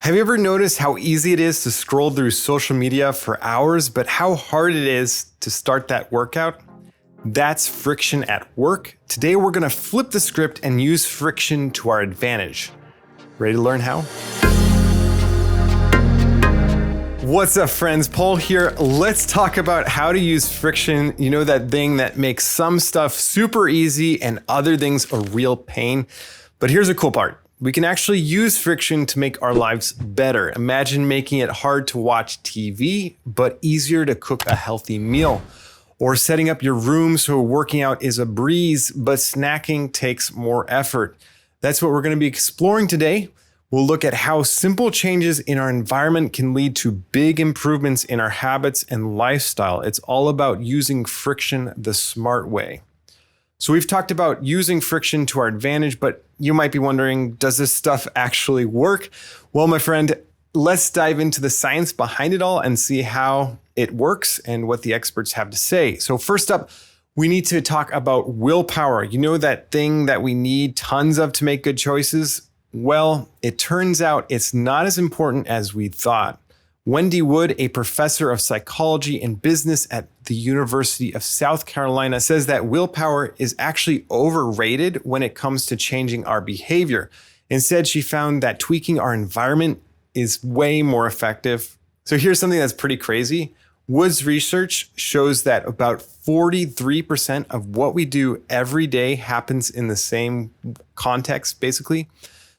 Have you ever noticed how easy it is to scroll through social media for hours, but how hard it is to start that workout? That's friction at work. Today we're gonna flip the script and use friction to our advantage. Ready to learn how? What's up, friends? Paul here. Let's talk about how to use friction. You know, that thing that makes some stuff super easy and other things a real pain. But here's the cool part. We can actually use friction to make our lives better. Imagine making it hard to watch TV, but easier to cook a healthy meal. Or setting up your room so working out is a breeze, but snacking takes more effort. That's what we're going to be exploring today. We'll look at how simple changes in our environment can lead to big improvements in our habits and lifestyle. It's all about using friction the smart way. So we've talked about using friction to our advantage, but you might be wondering, does this stuff actually work? Well, my friend, let's dive into the science behind it all and see how it works and what the experts have to say. So first up, we need to talk about willpower. You know, that thing that we need tons of to make good choices? Well, it turns out it's not as important as we thought. Wendy Wood, a professor of psychology and business at the University of South Carolina, says that willpower is actually overrated when it comes to changing our behavior. Instead, she found that tweaking our environment is way more effective. So here's something that's pretty crazy. Wood's research shows that about 43% of what we do every day happens in the same context, basically.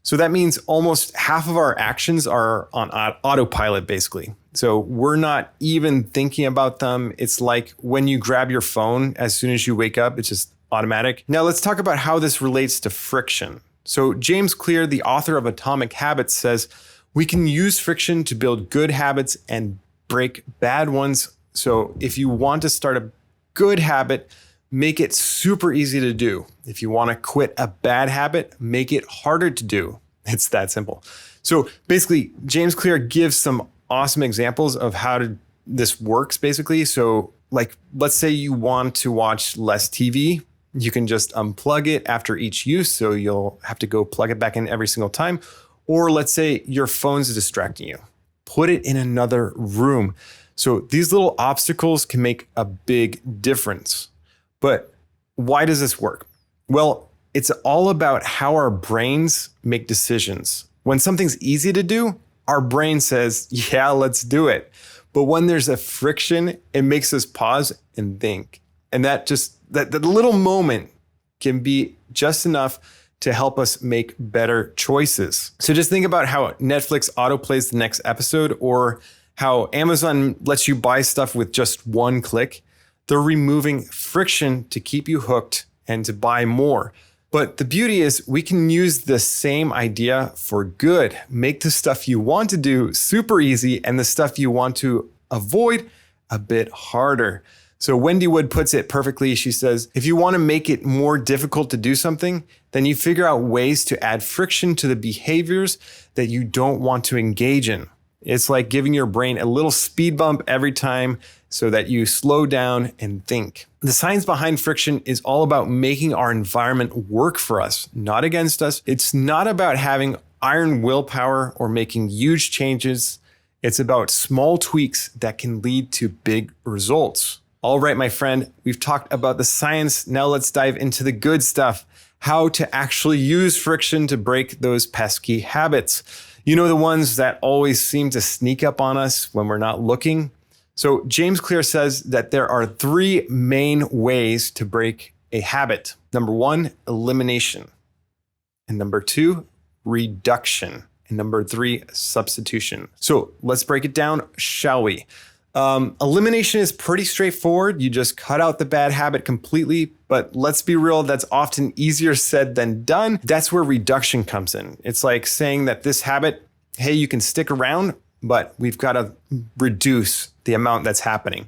So that means almost half of our actions are on autopilot, basically. So we're not even thinking about them. It's like when you grab your phone as soon as you wake up, it's just automatic. Now let's talk about how this relates to friction. So James Clear, the author of Atomic Habits, says we can use friction to build good habits and break bad ones. So if you want to start a good habit, make it super easy to do. If you want to quit a bad habit, make it harder to do. It's that simple. So basically, James Clear gives some awesome examples of how this works, basically. So like, let's say you want to watch less TV. You can just unplug it after each use, so you'll have to go plug it back in every single time. Or let's say your phone's distracting you. Put it in another room. So these little obstacles can make a big difference. But why does this work? Well, it's all about how our brains make decisions. When something's easy to do, our brain says, yeah, let's do it. But when there's a friction, it makes us pause and think. And that little moment can be just enough to help us make better choices. So just think about how Netflix autoplays the next episode, or how Amazon lets you buy stuff with just one click. They're removing friction to keep you hooked and to buy more. But the beauty is we can use the same idea for good. Make the stuff you want to do super easy and the stuff you want to avoid a bit harder. So Wendy Wood puts it perfectly. She says, if you want to make it more difficult to do something, then you figure out ways to add friction to the behaviors that you don't want to engage in. It's like giving your brain a little speed bump every time so that you slow down and think. The science behind friction is all about making our environment work for us, not against us. It's not about having iron willpower or making huge changes. It's about small tweaks that can lead to big results. All right, my friend, we've talked about the science. Now let's dive into the good stuff. How to actually use friction to break those pesky habits. You know, the ones that always seem to sneak up on us when we're not looking. So James Clear says that there are three main ways to break a habit. Number one, elimination. And number two, reduction. And number three, substitution. So let's break it down, shall we? Elimination is pretty straightforward. You just cut out the bad habit completely, but let's be real, that's often easier said than done. That's where reduction comes in. It's like saying that this habit, hey, you can stick around, but we've got to reduce the amount that's happening.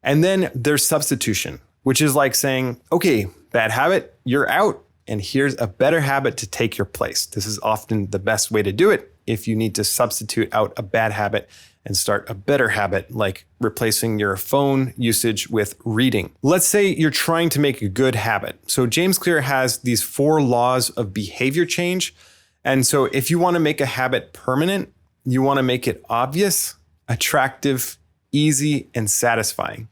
And then there's substitution, which is like saying, okay, bad habit, you're out, and here's a better habit to take your place. This is often the best way to do it if you need to substitute out a bad habit and start a better habit, like replacing your phone usage with reading. Let's say you're trying to make a good habit. So James Clear has these 4 laws of behavior change. And so if you want to make a habit permanent, You want to make it obvious, attractive, easy, and satisfying.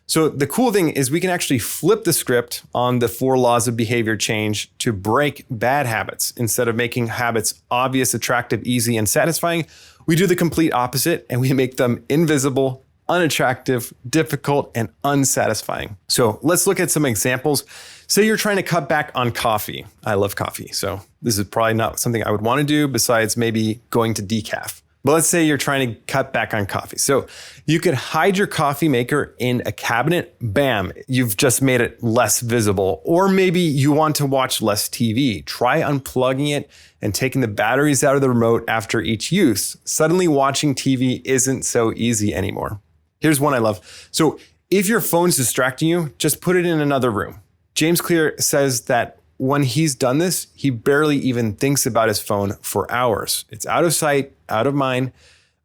So the cool thing is we can actually flip the script on the 4 laws of behavior change to break bad habits. Instead of making habits obvious, attractive, easy, and satisfying, we do the complete opposite and we make them invisible, unattractive, difficult, and unsatisfying. So let's look at some examples. Say you're trying to cut back on coffee. I love coffee, so this is probably not something I would want to do besides maybe going to decaf. But let's say you're trying to cut back on coffee. So you could hide your coffee maker in a cabinet. Bam, you've just made it less visible. Or maybe you want to watch less TV. Try unplugging it and taking the batteries out of the remote after each use. Suddenly watching TV isn't so easy anymore. Here's one I love. So if your phone's distracting you, just put it in another room. James Clear says that when he's done this, he barely even thinks about his phone for hours. It's out of sight, out of mind.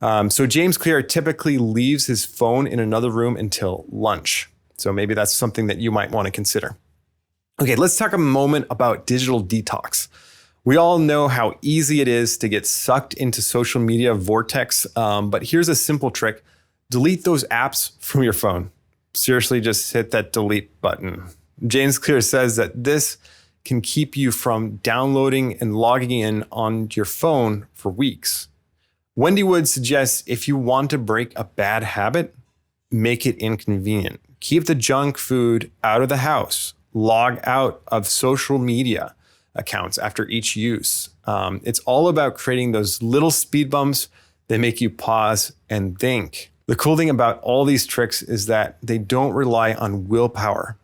So James Clear typically leaves his phone in another room until lunch. So maybe that's something that you might want to consider. Okay, let's talk a moment about digital detox. We all know how easy it is to get sucked into social media vortex, but here's a simple trick. Delete those apps from your phone. Seriously, just hit that delete button. James Clear says that this can keep you from downloading and logging in on your phone for weeks. Wendy Wood suggests if you want to break a bad habit, make it inconvenient. Keep the junk food out of the house. Log out of social media accounts after each use. It's all about creating those little speed bumps that make you pause and think. The cool thing about all these tricks is that they don't rely on willpower.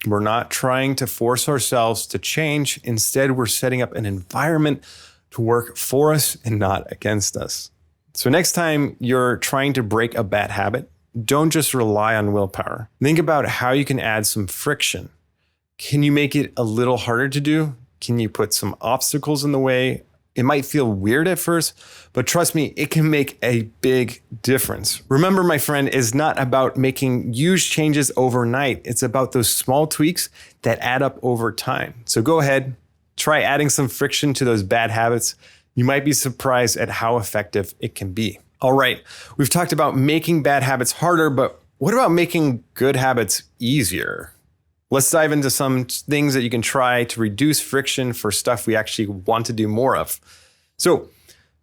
We're not trying to force ourselves to change. Instead, we're setting up an environment to work for us and not against us. So next time you're trying to break a bad habit, don't just rely on willpower. Think about how you can add some friction. Can you make it a little harder to do? Can you put some obstacles in the way? It might feel weird at first, but trust me, it can make a big difference. Remember, my friend, it's not about making huge changes overnight. It's about those small tweaks that add up over time. So go ahead, try adding some friction to those bad habits. You might be surprised at how effective it can be. All right, we've talked about making bad habits harder, but what about making good habits easier? Let's dive into some things that you can try to reduce friction for stuff we actually want to do more of. So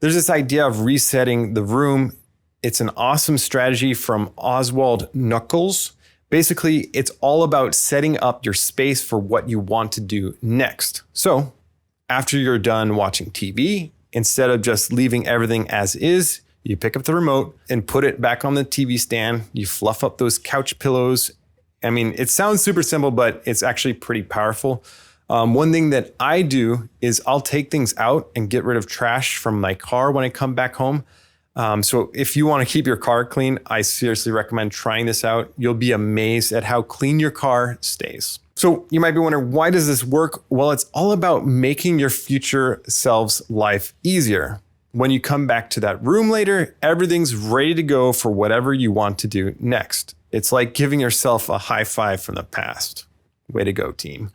there's this idea of resetting the room. It's an awesome strategy from Oswald Nuckols. Basically, it's all about setting up your space for what you want to do next. So after you're done watching TV, instead of just leaving everything as is, you pick up the remote and put it back on the TV stand. You fluff up those couch pillows. I mean, it sounds super simple, but it's actually pretty powerful. One thing that I do is I'll take things out and get rid of trash from my car when I come back home. So if you want to keep your car clean, I seriously recommend trying this out. You'll be amazed at how clean your car stays. So you might be wondering, why does this work? Well, it's all about making your future self's life easier. When you come back to that room later, everything's ready to go for whatever you want to do next. It's like giving yourself a high five from the past. Way to go, team.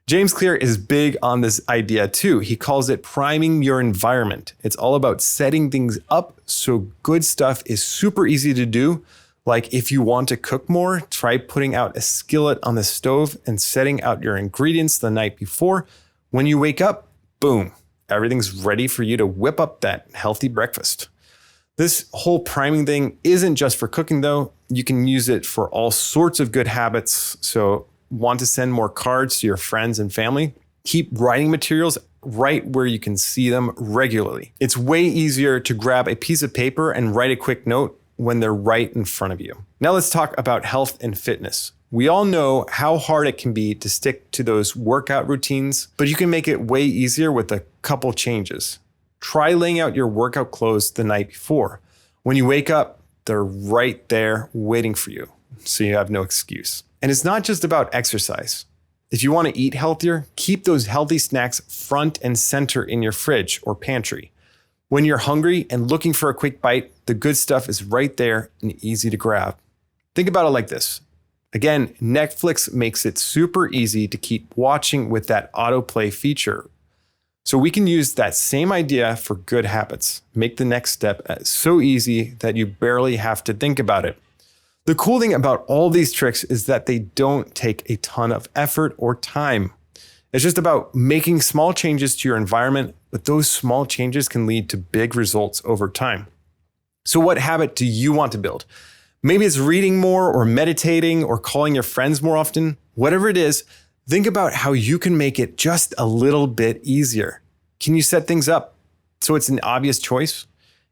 James Clear is big on this idea too. He calls it priming your environment. It's all about setting things up so good stuff is super easy to do. Like if you want to cook more, try putting out a skillet on the stove and setting out your ingredients the night before. When you wake up, boom, everything's ready for you to whip up that healthy breakfast. This whole priming thing isn't just for cooking though. You can use it for all sorts of good habits. So want to send more cards to your friends and family? Keep writing materials right where you can see them regularly. It's way easier to grab a piece of paper and write a quick note when they're right in front of you. Now let's talk about health and fitness. We all know how hard it can be to stick to those workout routines, but you can make it way easier with a couple changes. Try laying out your workout clothes the night before. When you wake up, they're right there waiting for you, so you have no excuse. And it's not just about exercise. If you want to eat healthier, keep those healthy snacks front and center in your fridge or pantry. When you're hungry and looking for a quick bite, the good stuff is right there and easy to grab. Think about it like this. Again, Netflix makes it super easy to keep watching with that autoplay feature. So we can use that same idea for good habits. Make the next step so easy that you barely have to think about it. The cool thing about all these tricks is that they don't take a ton of effort or time. It's just about making small changes to your environment, but those small changes can lead to big results over time. So what habit do you want to build? Maybe it's reading more or meditating or calling your friends more often. Whatever it is, think about how you can make it just a little bit easier. Can you set things up so it's an obvious choice?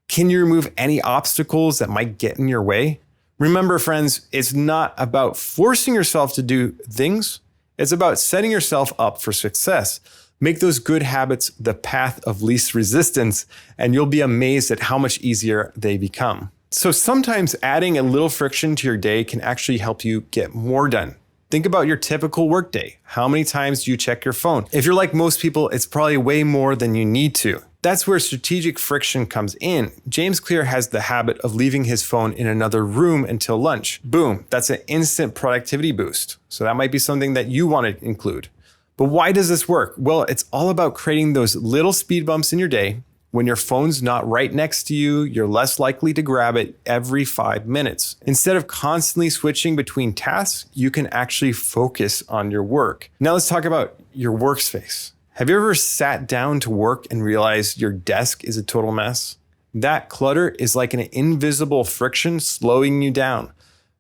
Can you remove any obstacles that might get in your way? Remember, friends, it's not about forcing yourself to do things. It's about setting yourself up for success. Make those good habits the path of least resistance, and you'll be amazed at how much easier they become. So sometimes adding a little friction to your day can actually help you get more done. Think about your typical workday. How many times do you check your phone? If you're like most people, it's probably way more than you need to. That's where strategic friction comes in. James Clear has the habit of leaving his phone in another room until lunch. Boom, that's an instant productivity boost. So that might be something that you want to include. But why does this work? Well, it's all about creating those little speed bumps in your day. When your phone's not right next to you, you're less likely to grab it every 5 minutes. Instead of constantly switching between tasks, you can actually focus on your work. Now let's talk about your workspace. Have you ever sat down to work and realized your desk is a total mess? That clutter is like an invisible friction slowing you down.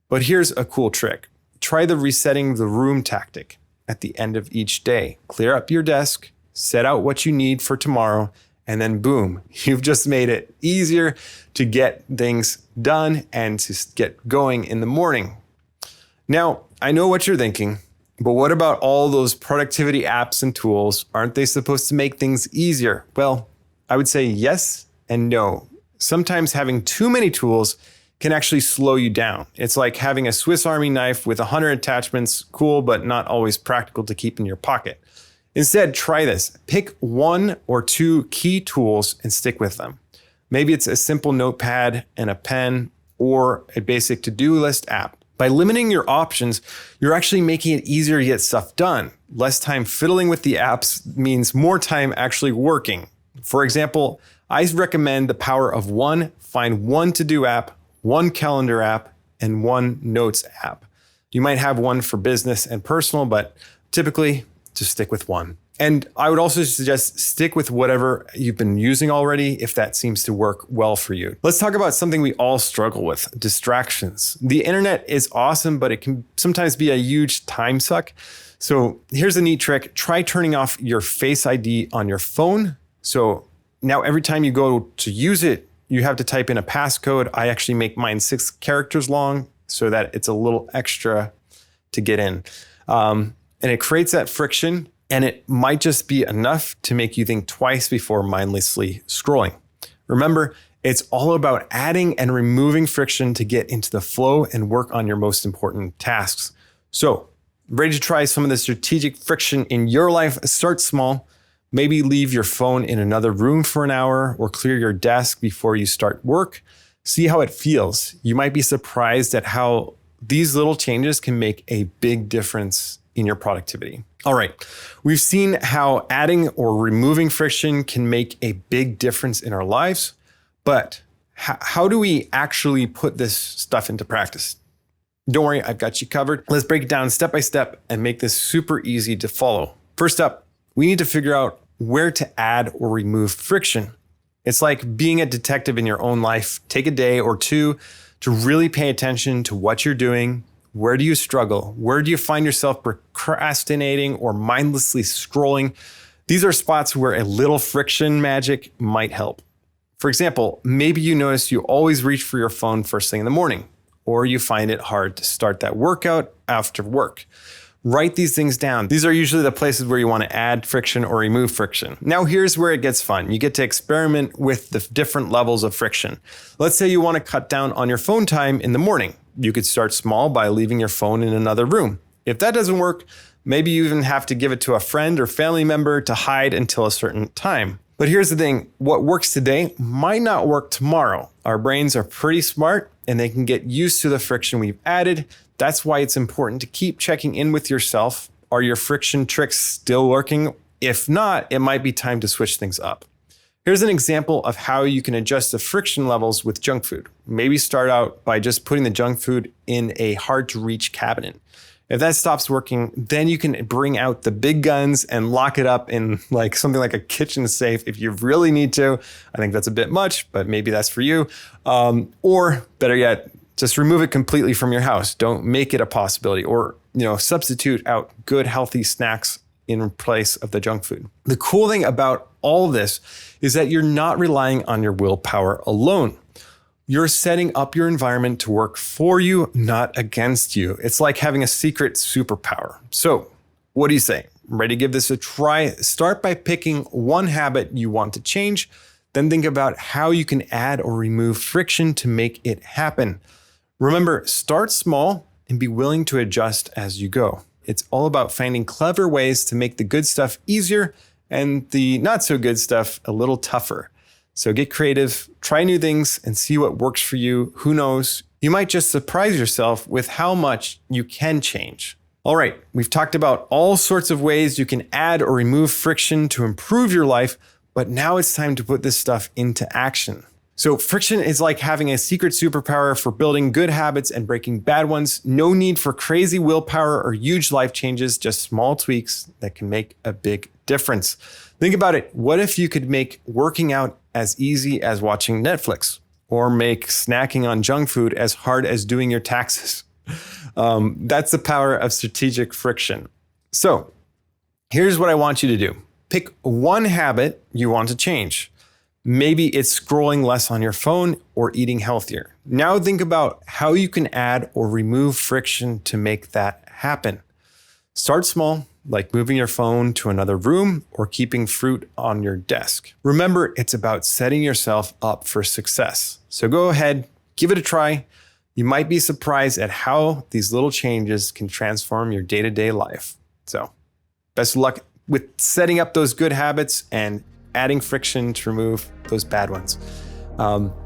But here's a cool trick. Try the resetting the room tactic at the end of each day. Clear up your desk, set out what you need for tomorrow, and then boom, you've just made it easier to get things done and to get going in the morning. Now, I know what you're thinking, but what about all those productivity apps and tools? Aren't they supposed to make things easier? Well, I would say yes and no. Sometimes having too many tools can actually slow you down. It's like having a Swiss Army knife with 100 attachments, cool, but not always practical to keep in your pocket. Instead, try this. Pick 1 or 2 key tools and stick with them. Maybe it's a simple notepad and a pen or a basic to-do list app. By limiting your options, you're actually making it easier to get stuff done. Less time fiddling with the apps means more time actually working. For example, I recommend the power of 1. Find 1 to-do app, 1 calendar app, and 1 notes app. You might have 1 for business and personal, but typically just stick with 1. And I would also suggest stick with whatever you've been using already if that seems to work well for you. Let's talk about something we all struggle with, distractions. The internet is awesome, but it can sometimes be a huge time suck. So here's a neat trick. Try turning off your Face ID on your phone. So now every time you go to use it, you have to type in a passcode. I actually make mine 6 characters long so that it's a little extra to get in. And it creates that friction, and it might just be enough to make you think twice before mindlessly scrolling. Remember, it's all about adding and removing friction to get into the flow and work on your most important tasks. So, ready to try some of the strategic friction in your life? Start small. Maybe leave your phone in another room for an hour or clear your desk before you start work. See how it feels. You might be surprised at how these little changes can make a big difference in your productivity. All right, we've seen how adding or removing friction can make a big difference in our lives, but how do we actually put this stuff into practice? Don't worry, I've got you covered. Let's break it down step by step and make this super easy to follow. First up, we need to figure out where to add or remove friction. It's like being a detective in your own life. Take a day or 2 to really pay attention to what you're doing. Where do you struggle? Where do you find yourself procrastinating or mindlessly scrolling? These are spots where a little friction magic might help. For example, maybe you notice you always reach for your phone first thing in the morning, or you find it hard to start that workout after work. Write these things down. These are usually the places where you want to add friction or remove friction. Now here's where it gets fun. You get to experiment with the different levels of friction. Let's say you want to cut down on your phone time in the morning. You could start small by leaving your phone in another room. If that doesn't work, maybe you even have to give it to a friend or family member to hide until a certain time. But here's the thing, what works today might not work tomorrow. Our brains are pretty smart and they can get used to the friction we've added. That's why it's important to keep checking in with yourself. Are your friction tricks still working If not, it might be time to switch things up. Here's an example of how you can adjust the friction levels with junk food. Maybe start out by just putting the junk food in a hard to reach cabinet. If that stops working, then you can bring out the big guns and lock it up in like something like a kitchen safe if you really need to. I think that's a bit much, but maybe that's for you. Or better yet, just remove it completely from your house. Don't make it a possibility, or substitute out good healthy snacks in place of the junk food. The cool thing about all this is that you're not relying on your willpower alone. You're setting up your environment to work for you, not against you. It's like having a secret superpower. So, what do you say? Ready to give this a try? Start by picking one habit you want to change, then think about how you can add or remove friction to make it happen. Remember, start small and be willing to adjust as you go. It's all about finding clever ways to make the good stuff easier and the not so good stuff a little tougher. So get creative, try new things, and see what works for you. Who knows? You might just surprise yourself with how much you can change. All right, we've talked about all sorts of ways you can add or remove friction to improve your life, but now it's time to put this stuff into action. So friction is like having a secret superpower for building good habits and breaking bad ones. No need for crazy willpower or huge life changes, just small tweaks that can make a big difference. Think about it. What if you could make working out as easy as watching Netflix, or make snacking on junk food as hard as doing your taxes? That's the power of strategic friction. So here's what I want you to do. Pick one habit you want to change. Maybe it's scrolling less on your phone or eating healthier. Now think about how you can add or remove friction to make that happen. Start small, like moving your phone to another room or keeping fruit on your desk. Remember, it's about setting yourself up for success. So go ahead, give it a try. You might be surprised at how these little changes can transform your day-to-day life. So best of luck with setting up those good habits and adding friction to remove those bad ones.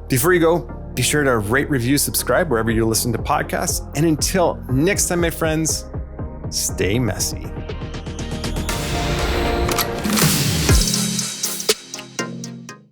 Before you go, be sure to rate, review, subscribe wherever you listen to podcasts. And until next time, my friends, stay messy.